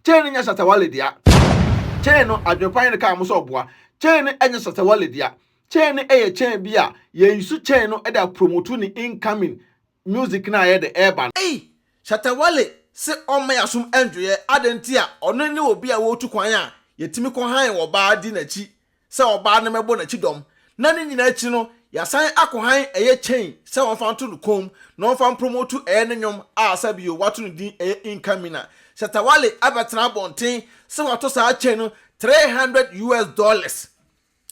chain nya Shatta Wale dia chain no adwepanye ka mo so oboa chain enya Shatta Wale dia chain eye chain bia ye use chain no e da promote ni incoming music na ye the urban Shatta Wale se ome asum endweye adentia ono ne obi a wotu kwan a yetimi ko han wo ba di na chi se oba ne mebo na chi dom na ne nyina chi no yasan akohan eye chain se won fa to kom no won fa promote ne nyom a sabio watu no din incoming na Shatta Wale abatena bonten se wato sa chain no $300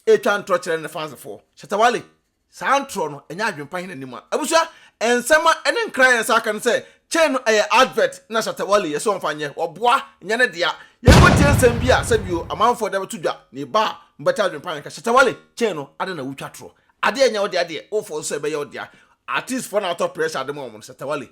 etwan trochere ne fans for Shatta Wale santro no enya adwempa hin anim abusua ensema ene nkran yensa kan se chain no advert na Shatta Wale yeso mfanye oboa nyane dia yekotie nsem bia sabio amanfo da betudwa ne ba mbeta adwempa ka Shatta Wale chain no ade na wutwatro ade enya ode ade ofo so be ye ode artist for na top pressure ade mo Shatta Wale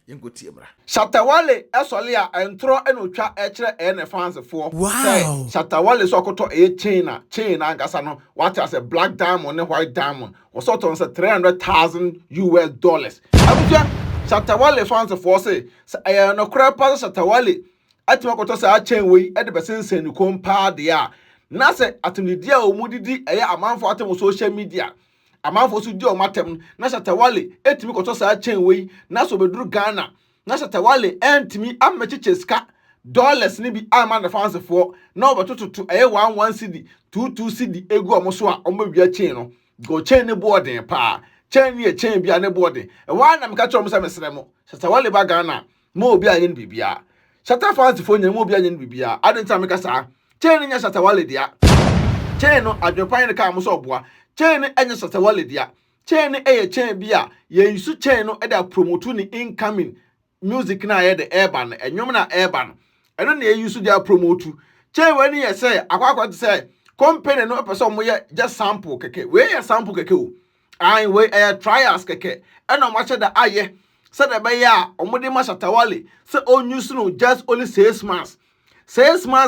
yenkotie mra Shatta Wale esole a entro enotwa ekire ene fans for wow Shatta Wale so koto chain na angasa no what as a black diamond and white diamond was sort on $300,000 abuja Shatta Wale fans for say no crap pass Shatta Wale atima koto sa chain we e de besensen ko mpa de a na se atumdidia omudidi amanfo atem social media amanfo so di o matem na Shatta Wale etimi koto sa chain we na so beduru Ghana na Shatta Wale entimi amechiche ska dollars ni bi ama na fans for na obototo 11 cedi 22 cedi egu omoso a omabia chain no go chain ne boarding pa chain ye chain bia ne boarding e wa na meka choro mo se mesremo Shatta Wale ba Ghana mo obi anye ne bibia Shatta fans for nya mo obi anye ne bibia adenta meka sa chain nya Shatta Wale dia chain no adwepanye ka mo so oboa chain enya Shatta Wale dia chain eye chain bia ye use chain no e da promote ni incoming music na ye the urban enwom na urban eno na ye use dia promote chain we ni ye say akwakwa say company no person mo ye just sample keke we ye sample keke o an we trials keke eno ma che da aye say da be ya omode ma Shatta Wale say on use no just only 6 months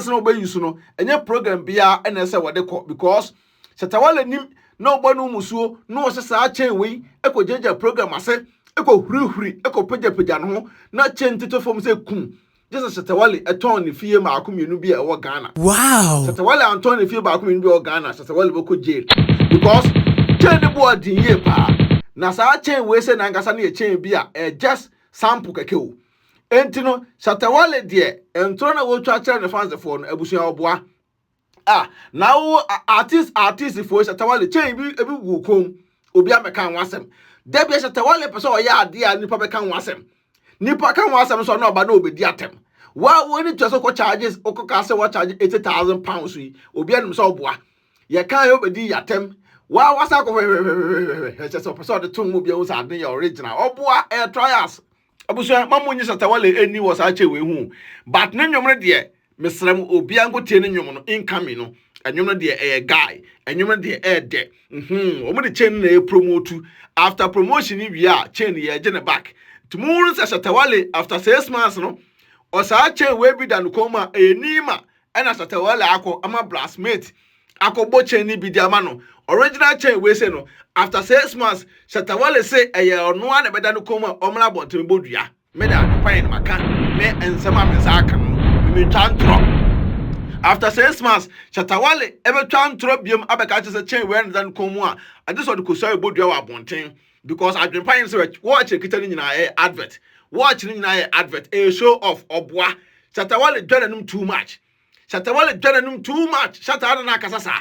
no be use no enye program bia ena say wode ko because Shatta Wale nim no bonu musuo no se sa chain we ekojeja program ase eko hurihuri eko peja no na chain tito form say kum just Shatta Wale eton ne fie ma akomienu bi e wo Ghana wow Shatta Wale anton ne fie ba akomienu bi e wo Ghana Shatta Wale boko jail because chain ne board din ye pa na sa chain we say na ngasa na chain bi a just sample keke o entino Shatta Wale de entro na wo twa kire ne fans for no abusuan oboa now artist for Shatta Wale chain bi ebi gu kom obi ameka nwasem da bia Shatta Wale person o ya ade a nipa beka nwasem nipa ka nwasem so na oba na obedi atem wa woni twa ko charges okoka se wa charge £80,000 yi obi anum so oboa ye kan yo obedi atem wa wasa ko so person de tum obi o sa den your original oboa trials abuso mamunyi Shatta Wale eni wo sa che we hu but ne nwomre de mesrem obi ango tie ne nwom no incoming no enwom no de guy enwom no de de omo de chain na promote after promotion we are chain ye je ne back tomorrow say Shatta Wale after 6 months no o sa chain we bi dan koma enima na Shatta Wale akọ ama blastmate akọ chain ni bi di ama no original chain we say no after 6 months Shatta Wale say ono na be dan koma omla botem bodua me da pan maka me ensema me sa aka after 6 months Shatta Wale ebe twantro biem abeka che se chain we ndan komu a ade so de koso bodua wa bonten because adwempan se watch ekita ni nyina advert watch ni nyina advert a show of oboa Shatta Wale dwananum too much Shatta Shatta na kasasa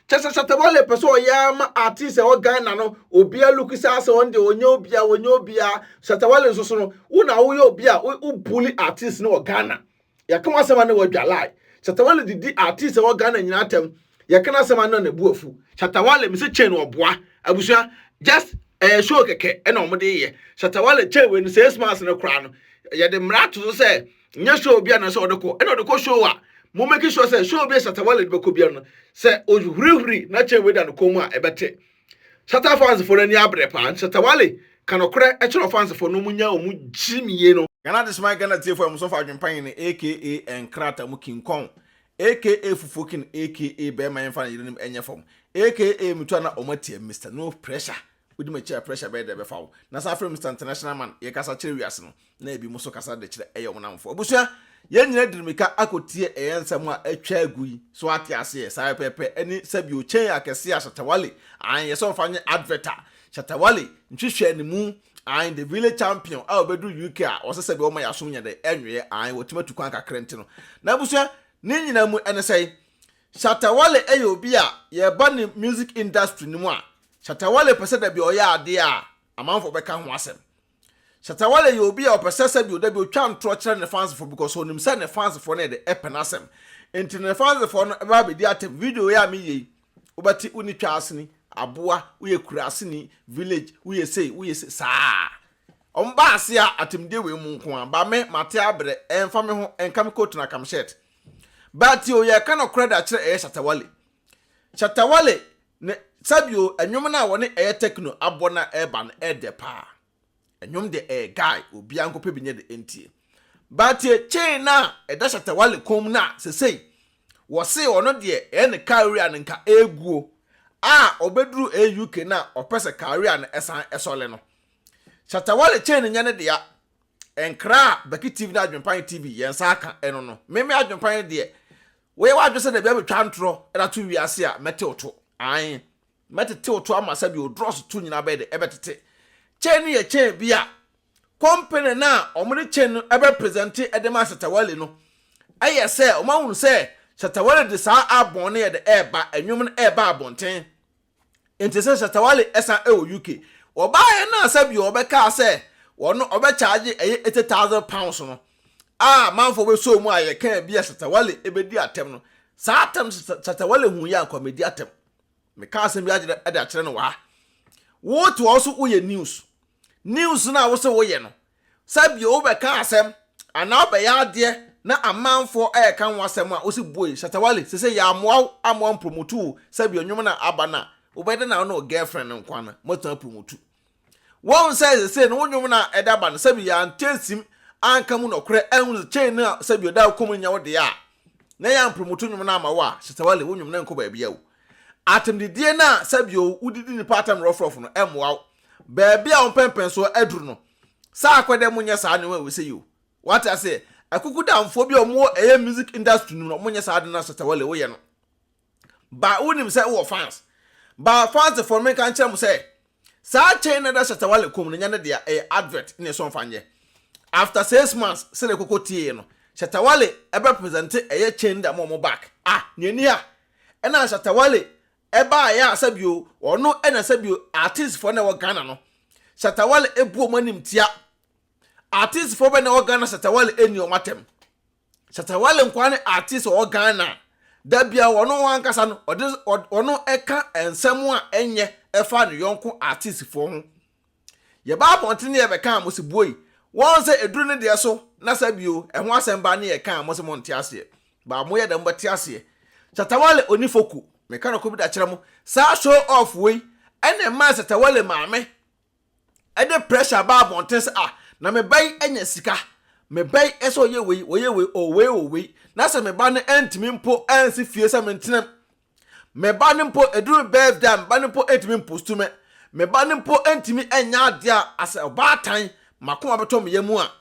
Shatta Wale person ya ma artist e o Ghana no obia look say ase on de onye Shatta Wale so no una wo ye obia u bully artist no Ghana ya kama asema ne wadwa lie Shatta Wale didi artist e Ghana nyina atem ya kana asema no na buafu Shatta Wale mi se chain oboa abusua just show keke e na omode ye Shatta Wale chain we ni 6 months no kra no ya de mrato so say nya show bia na so odeko e na odeko show a mo make sure say show bia Shatta Wale de beko bia no say ohurihuri na chain we da no komu a ebete Shatta fans for any abre pa Shatta Wale kanokre e chiro fans for no munya omu jimiye no Ghana this my Ghana tie for am so fa adwempan aka Enkrata mu King Kong aka Fufokin aka be my fan yinim enye fom aka mutua na omatie Mr No Pressure wudi ma chia pressure be de be fa na sa from Mr International Man ye kasa kire wiase no na ebi mo so kasa de kire eyo monamfo obusua yen nyina dirimika akotie ensem a atwa agu yi so ate ase sai pepe ani sabi o chen akese a Shatta Wale an yeso fanye adverta Shatta Wale ntwehwe animu an the village champion a obedu UK a osese bi o ma yaso nya de enwe an wotimatu kwan kakrente no na busua ne nyina mu ene sei Shatta Wale obi a ye ba ne music industry ni mu a Shatta Wale pese da bi o ya ade a amanfo beka ho asem Shatta Wale obi a opese bi o da bi o twa ntro kire ne fans for because onim se ne fans for ne de epenasem enti ne fans for no ba be di atem video ya me yi obati uni twa aseni aboa uye kuraseni village uye say saa omba ase a atemde we mu nko a ba me mate abre emfa me ho enka me coat na kam shirt but o ye ka no credit kire Shatta Wale ne sabio enwom na woni techno abona eba na edepa enwom de guy obi ankope binye de entie but chain na eda Shatta Wale kom na sesei wo se ono de ne career nka eguo a obeduru UK na opese career na esan esole no Shatta Wale chain nya ne de ya enkra BeckyTv AdwenepaheneTv yensa aka eno no meme Adwenepahene de we wa dwese de bia betwa ntro era to wiase a meteoto an meteoto ama sabi o dross to nyina be de ebetete chain ye chain bia company na omre chain ebe present edema Shatta Wale no aye se o ma hunu se Shatta Wale de sa abon ne de eba enwum no eba abonten enti se Shatta Wale esa UK oba ye na sabi o be ka se wono obe charge £80,000 no manfo we so mu aye kan bia Shatta Wale ebedi atem no sa atem Shatta Wale hu ya komedi atem me ka asem bia de akere no wa wo to also wo ye news na wo se wo ye no sabi o be ka asem ana be ya de na amanfo kan wasem a wo se boy Shatta Wale se ya amwa promote sabi onwom na aba na wo be de na no girlfriend nkwana moto promote won say no onwom na edaba no sabi ya antesim anka mu no kre ehun chain na sabi oda kom nya wo de a na ya promote onwom na amawa Shatta Wale onwom na nko ba bia wo atem de die na sabi o udidi ni pattern rough no emwa ba bia on pempen so aduru no sa akwede munye sa ne we say you what I say akuku damfo bia omo music industry no munye sa de na Shatta Wale wo ye no ba unim say wo fans ba fans for me kan chem say sa chain na Shatta Wale kom nya ne de advert ne so mfanye after 6 months se le kokotie no Shatta Wale ebe present chain da mo back nyeni a ena Shatta Wale eba ya sabio ono ena sabio artist for na wo Ghana no Shatta Wale ebu omanim tia artist for be na wo Ghana Shatta Wale eni omatem Shatta Wale nkwane artist wo Ghana da bia wono wankasa no ono eka ensem a enye efa no yonko artist for ho ye ba ponte ye be kan mo se boy won se eduru ne de so na sabio eho asemba ne ye kan mo se monte ase ba mo ye da mbati ase Shatta Wale oni foku me kan ko bi da kire mo sa show off we ene ma Shatta Wale maame e de pressure ba bonten se na me bai enya sika me bai eso ye we o we na se me ba ne entimi mpo ansi fie se me ntenem me ba ne mpo eduru birthday me ba ne mpo entimi postu me ba ne mpo entimi enya ade a ase ba tan makoma beto me yemu a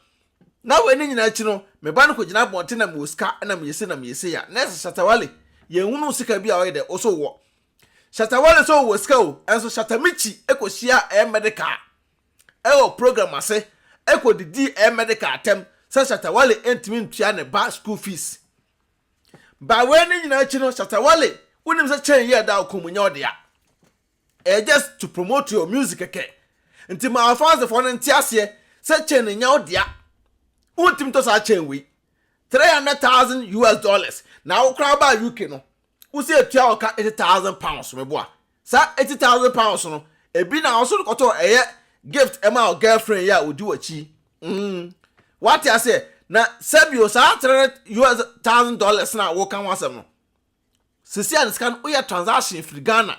na we ni nyina chi no me ba ne ko gina bonten na me sika na me yese ya na Shatta Wale ye hunu sika bia o ye de oso wo Shatta Wale so wo sika o enso Shatta Michi ekohia medical program ase ekodidi medical atem se Shatta Wale entimi ntua ne ba school fees ba we ni nyina chi no Shatta Wale unim se chen ye da komunya ode a just to promote your music ke nti ma fans for no ntiase se chen nya ode a untim to sa chen we $300,000 na ukra ba UK no usi etua oka £80,000 me boa sa £80,000 no ebi na also koto gift ema girlfriend ya odi wachi what I say na sabio sa $300,000 na wo kan wasem no sisi an scan oya transaction free Ghana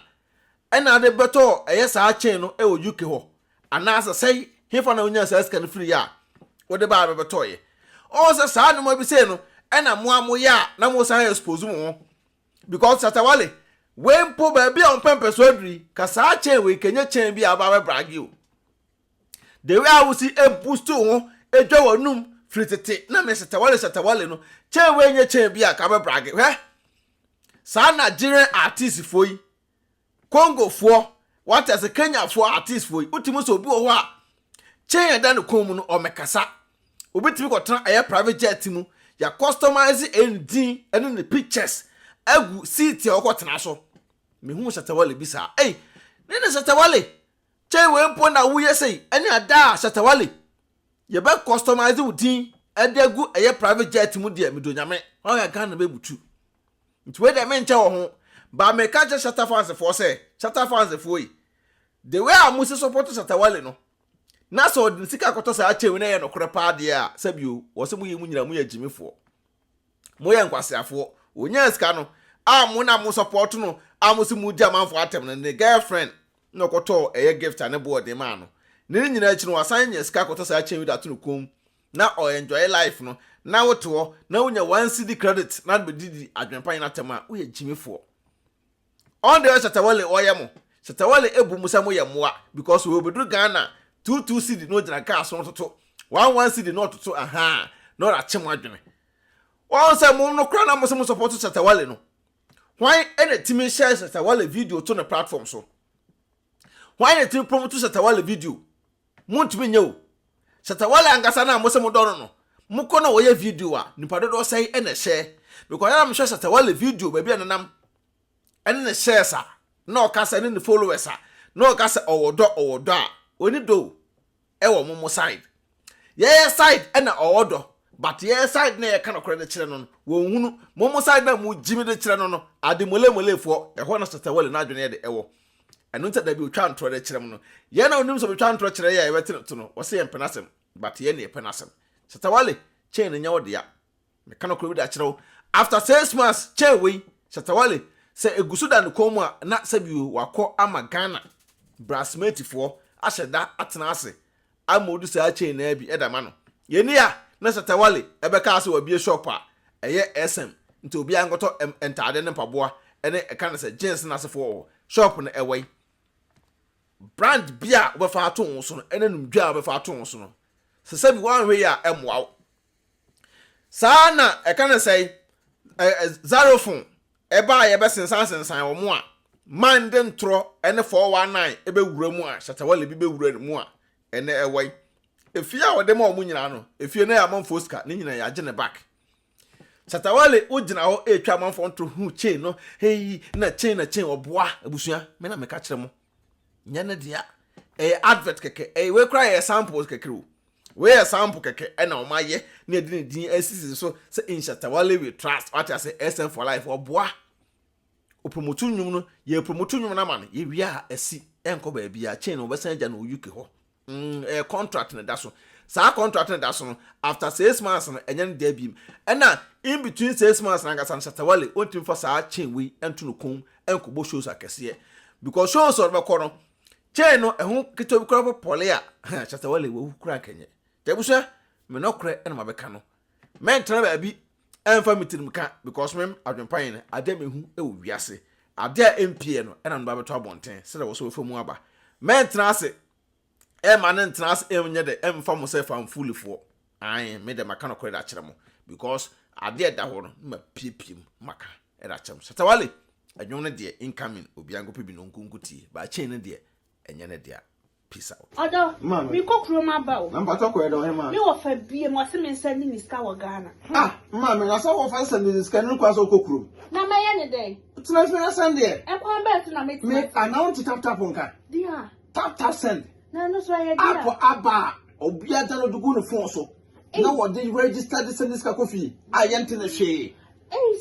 ena de beto sa chain no UK ho anasa say hefa na onya sa scan free ya wo de ba beto ye o se sa no ma bi say no ena mo ya na mo sa expose mo because Shatta Wale when po ba bia on pempe so adri ka sa chain we kenye chain bi aba brag you the way I will see a boost to edwa wanum fritete na me Shatta Wale no chen we nye chen bia ka be brage hwe sa Nigerian artist foi Congo fo what as a Kenya fo artist foi utimi so obi wo a chen da no kom no o mekasa obetimi ko tran aye private jet mu ya customize endin ene ne pictures agu seat ya okotena so me hu Shatta Wale bi sa ne Shatta Wale chen we mpo na wo yesei ene ada Shatta Wale ye be customize udin edegu aye private jet mu de medonyame o ya Ghana be butu nti we de me nche wo ho ba me ka je Shatta fans for say Shatta fans for yi the way amusi support Shatta Wale no na so de sika koto sa ache we na ye no kore pa de a sabio wo se mu ye mu nyina mu ye jimifo mo ye nkwasiafo onya sika no amu na mu support no amusi mu di amanfo atem no ne girlfriend no koto eye gift ane board de ma no ne nyina achi no wasan nya sika koto sa ache we da to no kom na o enjoy life no na woto na unya 1 CD credit na be didi adwenpan na tema wo ye jimifo on the Shatta Wale oyemo Shatta Wale ebu musa mo ye moa because we obedu Ghana 2 CD no jina ka so toto 1 CD no toto aha no ra chem adwene won say mo no kra na mo support Shatta Wale no why any team share Shatta Wale video to the platform so why any team promote Shatta Wale video mo ntumi nyew Shatta Wale angasa na mo se mo doro no mo ko na wo ye video a nipa do say ene share because am share Shatta Wale video ba bia nanam ene share sa no ka say ne followers a no ka say owodo a oni do e wo mo side ye side ene owodo but ye side na ye kana kore de kire no wo hunu mo side na mo jimi de kire no ade mole fo e ho na Shatta Wale na adwene de ewo eno nta da bi otwa ntro de kire no ye na onim so be twa ntro kire ye wete to no wo se ye mpenasem but ye na ye penasem Shatta Wale chain nya wo de ya me kana kore de kire after 6 months chain we Shatta Wale se egusu da no komu a na sabio wakọ ama Ghana brassmate fo ahyeda atena ase amodu sa chain na bi edama no ye ni ya na Shatta Wale ebeka ase wabie shop a eye SM nti obi angoto entade ne mpaboa ene eka na se jeans na ase fo shop na ewai brand bia obefa ato wo so no ene num dwa obefa ato wo so no se sabi wan we ya emwa sana eka na say zero phone eba ye be sensan wo mo a man de ntro ene 419 ebe wura mu a Shatta Wale bi be wura mu a ene ewai efia wo de ma wo nyina no efie na ya manfo ska ne nyina ya je ne back Shatta Wale ugina ho etwa manfo ntro hu chain no hey na chain oboa abusua me na me ka kire mo nya ne dia advert keke we cry samples keke ro we sample keke ena o maye na din asisi so se in Shatta Wale we trust what I say SM for life oboa o promote nwum no ye promote nwum na man ye wi a asi enko ba bia chain no besan ja no UK ho contract na da so sa contract na da so no after 6 months no enye da bim ena in between 6 months na ngasa Shatta Wale ontim for sa chain we ento no kom enko bo shows akese because shows or be kono chain no ehun kito bi kora pole a Shatta Wale we kura kenye tebusa me no kure ena mabeka no men tena ba bi enfa mitirim ka because mem adwenpan ade mehu e wo wiase ade a MPA no ena no ba beto abonten se da wo so we mu aba men tena ase man tena ase enye de emfa mo se fam fulifo ai me de maka no kure da kire mo because ade da ho no ma piepiem maka e da kire mo Shatta Wale adwon no de incoming obi angope bi no nkunkuti ba chain no de enye ne de peace out. Odo, mi kokro ma ba o. Namba to ko e do he ma. Mi wo fa bie mo se me send ni ska wo Ghana. Ma me na so wo fa send ni ska ni kwa so kokro. Na ma ye ne dey. Tuna fi send there. E kwa be to na me. Me announce tap nka. Dia. Tap send. Na no so ye dia. Apo aba obi ada no dugu no phone so. Na wo dey register the send ska kofi. Ayente na hwe.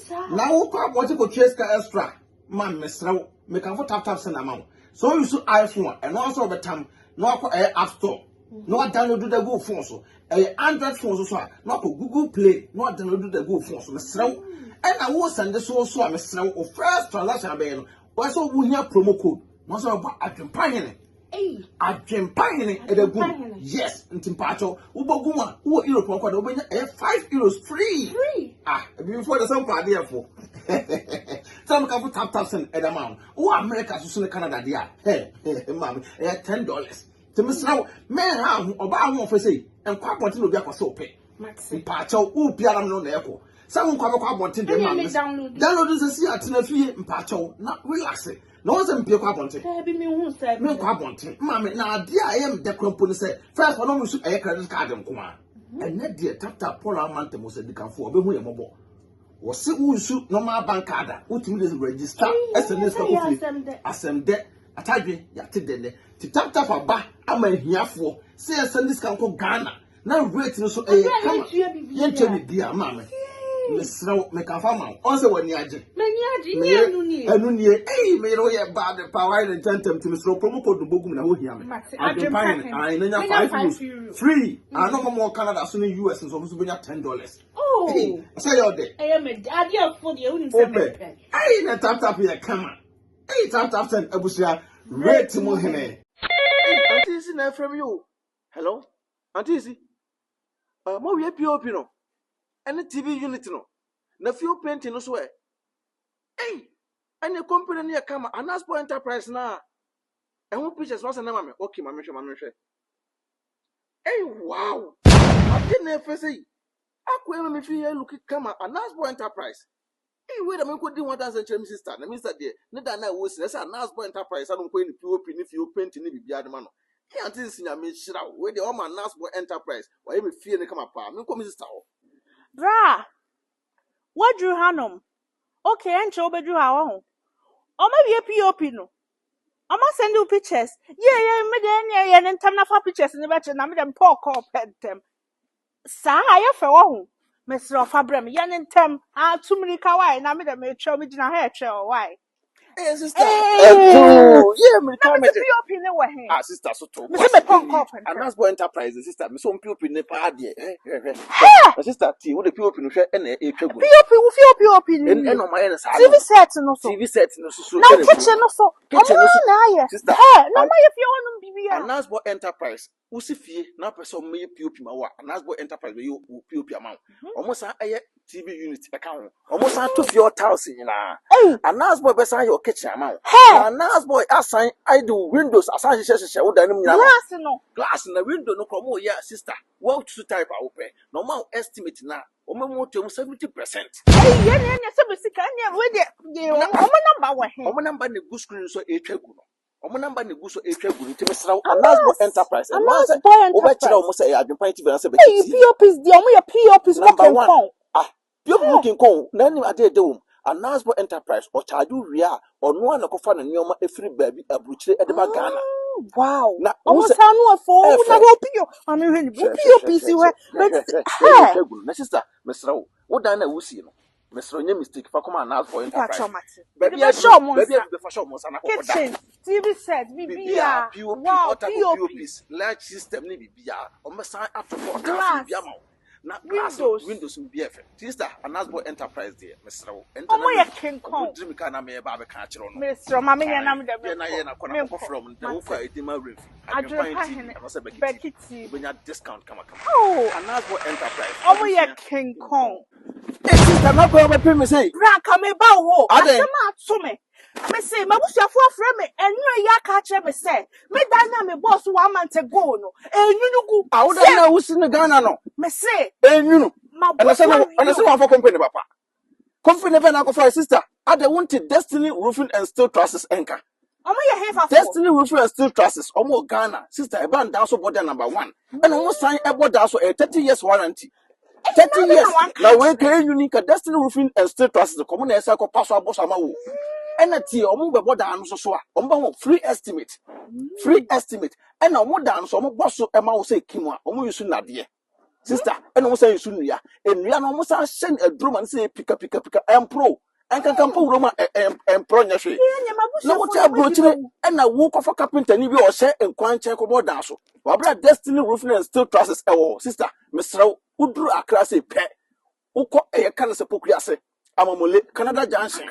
Sir. Na wo kwa bo te ko ska extra. Ma me sraw. Me kan for tap send amount. So you so iPhone and also betam no app store no download the go phone so Android phone so no Google Play no download the go phone so mesrew and I will send this so mesrew o first transaction be no was so we hear promo code no so about adwenpahene adwenpahene e da go yes ntimpacho wo bogu a wo Europe kwa da wo benya €5 free before the some card here for some can put tap send at amount wo America so Canada there mama $10 to Mr. Man, how oba won for say and kwa ponti no bi akose ope mpacho u piara no na eko sa won kwa be kwa bonten de ma download se si atena fie mpacho na relax na won se mpie kwa bonten Bi me hu say me kwa bonten ma me na ade a yem de krampo ni se first one no su credit card nko a ene de tap Paul amante mo se dikanfo obehu ye mobo wo se unsu normal bank card utimi de register SNS ka kofi asemde atadwe ya tedene ti tap aba ama hiafo se SNS kan ko Ghana na rate no so kama yenche ni dia mama mesra me ka fa ma on se wani age me anu ni me ro ye bad power and tentem to mesro promo code bogum na ho hia me adepane I na 5 free no more Canada so in US so so benya $10 oh say your day me ade afo de uni se me na tap ye kama tap send abusia rate mo hene auntie si na from you hello auntie si mo we POP no any TV unit no na few painting no so any company na kama Anaspo Enterprise na who pictures was na mama okay mama hwe wow I didn't ever say akwa me fi look kama Anaspo Enterprise wait a minute ko di 1000 chem sister na mister there ne da na wo si na say Anaspo Enterprise anu ko ni POP ni few painting ni bibia de ma no until sinya me shira we the woman Anaspo Enterprise why me fie ne kama pa me ko me sister o bra what drew hanom okay encho bedru ha wo o ma wie POP no o ma send you pictures yeah me de ne ntam na fa pictures ne be che na me dem talk up pentem sa ya fe wo mesro fa brem ye ntam a tumri ka why na me dem e twa me gina ha e twa why sister yeah me come me POP ne wo he sister so to me say me talk up Anaspo Enterprise sister me so POP ne pa de sister ti wo de POP no hwe na e twa gu POP ni e no ma ye na sa TV set no so so na kitchen no so na ye sister na ma ye fie wonum bibia Anaspo Enterprise usi fie na person me POP ma wa Anaspo Enterprise we POP amount almost aye TV unit e ka ho almost to fie house nyina Anaspo be san your kitchen amount Anaspo assign I do windows assign sheshe wo da nim nyina glass na window no kromo ya sister what to type open normal estimate na o memo to 70% ye se be sika ne we de o number wa he o number ne go screen so e twa gu no omo number ne gu so e twa gu ni tebe sra Anaspo Enterprise e no say o be kira o mo say AdwenepaheneTv na say be POPs di omo ye POPs mo ken kon POP mo ken kon na ni ade de wo Anaspo Enterprise o charge wi a ono na kofa na neoma efiri baabi abuchire e de ba Ghana wow na omo sa no afo na go PO ami hwe ni POPs we na sister mesra wo dan na wusi no mesra nye mistake fa come Anaspo Enterprise baby be fashion mo sana ko kitchen TV set bibia wow POPs large system ni bibia o mesa atofo glass bibia ma na windows BF sister Anaspo Enterprise there mesra wo omo ye kenkon dream ka na me ba be ka kire no mesra ma me nya na me de na kona ko from the wo fa edima ref AdwenepaheneTv no say BeckyTv benya discount kama oh Anaspo Enterprise omo ye kenkon sister na ko be pay me say bra ka me ba wo asema ato me me say mabusuafo afre me enyu ya ka kire me say me dan na me boss 1 month ago no enyunugu awuda na wusi ne Ghana no me say enyunu ana say one for company papa company be na ko for sister ade wanted Destiny Roofing and Steel Trusses enka omo ye hefa Destiny Roofing and Steel Trusses omo Ghana sister e ban down so border number 1 and omo sign e border so 30 years warranty 30 years na we can unique Destiny Roofing and Steel Trusses ko mo na esa ko paso aboso ama wo ena tie omo be border anu so a omo ba free estimate ena omo dan so omo boso e ma wo say kimu a omo yusu nade sister ena omo say yusu nua enua na omo sa shen adroma na say pika empro enkan po roma empro nya hwe na wo tia brochire ena wo kofa carpenter ni bi o hye enkwanche ko border so wa bra Destiny Roofing and Steel Trusses ewo sister mesrew uduru akra say pe ukọ kan se pokuase amamole Canada Junction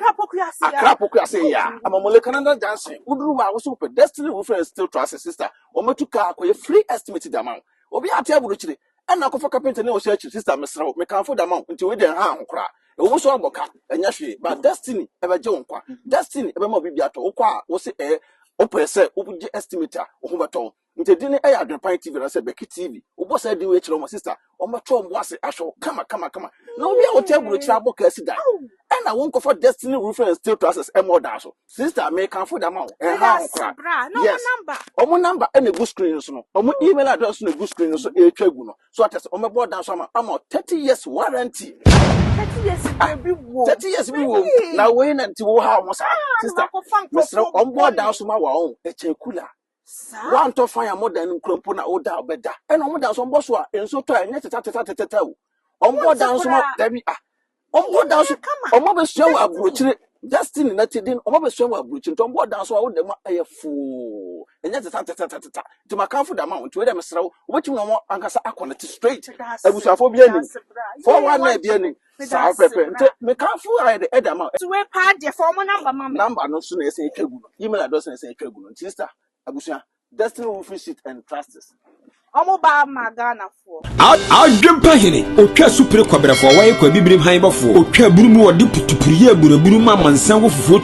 akra pokuase ya amamole Canada Junction uduru wa wo so pe Destiny Roofing and Steel Trusses sister o matuka akoye free estimate da man obi ate abrochire ena kofa carpenter ni o hye sister mesrew me kanfo da man nti we den ha honkra e wo so aboka enya hwe ba Destiny e be je wonkwa Destiny e be ma obi bi ato ukọ a wo se o pese o bu estimate a wo ho beto nti di ne AdwenepaheneTv na say BeckyTv obo say di we kire mo sister o mo to mo ase ahwo kama na obi a wo te aburo kire aboka asi dan and I won't go for destiny reference still to access more dash. Sister, may come for the amount. Yes, number. Number and a good screen. So, email address on a good screen. So, a tribunal. So, at on my board down some 30 years warranty. 30 years, 30 years, we will now wait until how much. Sister, Mr. On board down some our own, a cooler. One to find more than Crumpuna or down better. And on down some bosswa, and so try and tell. On board down some Debbie. On down some be show abroach destiny na tidin omo be show abroach nto on down so wo dem ayefo enya tata ti makanfo da ma nto we dem srew obetimi no ankasa akonnect straight abusafo bi ani for one na bi ani sa pepe nto mekanfo ayede edama to we pa de for mo number no so na ese etwagu no email address na ese etwagu no sister abusia destiny will fish it and trust us. Omo ba magana for Adwenepahene otwa supire kwabrafo wa ye kwa bibrim han bafo otwa burumu wode putupuriye buraburu ma mansan wo fufuo